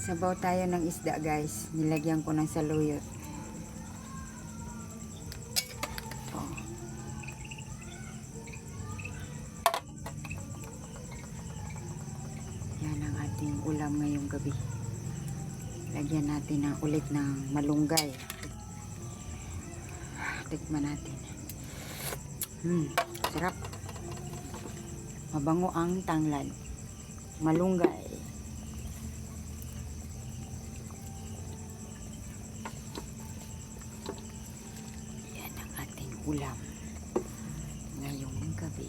Sabaw tayo ng isda, guys. Nilagyan ko ng saluyot. Oh. Yan ang ating ulam ngayong gabi. Lagyan natin ulit ng malunggay. Tikman natin. Sarap. Mabango ang tanglad. Malunggay. Yan ang ating ulam ngayong gabi.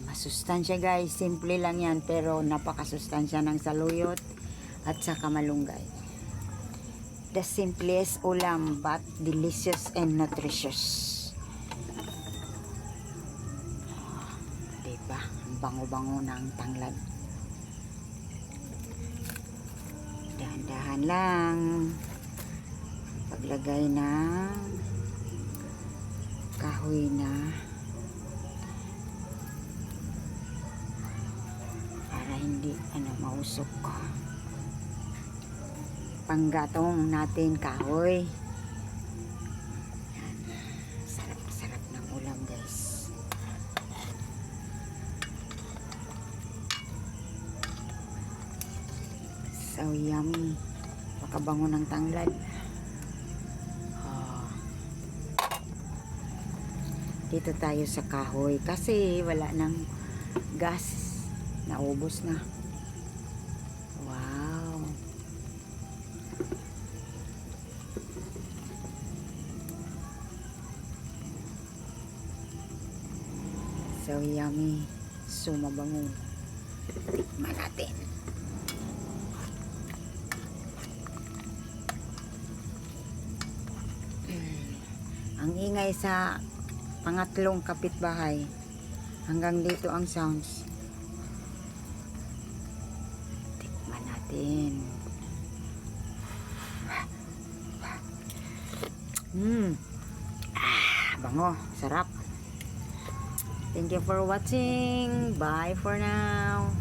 Masustansya, guys. Simple lang yan, pero napakasustansya ng saluyot at saka malunggay. The simplest ulam but delicious and nutritious. Diba? Ang bango-bango ng tanglad. Dahan-dahan lang. Paglagay ng kahoy na para hindi mausok. Panggatong natin kahoy. Yan. Sarap ng ulam, guys. So yummy. Pakabango ng tanglad. Dito tayo sa kahoy kasi wala ng gas. Naubos na. Wow. So yummy. So mabango. Tikman natin. Ang ingay sa pangatlong kapitbahay. Hanggang dito ang sounds. Tikman natin. Bango. Sarap. Thank you for watching. Bye for now.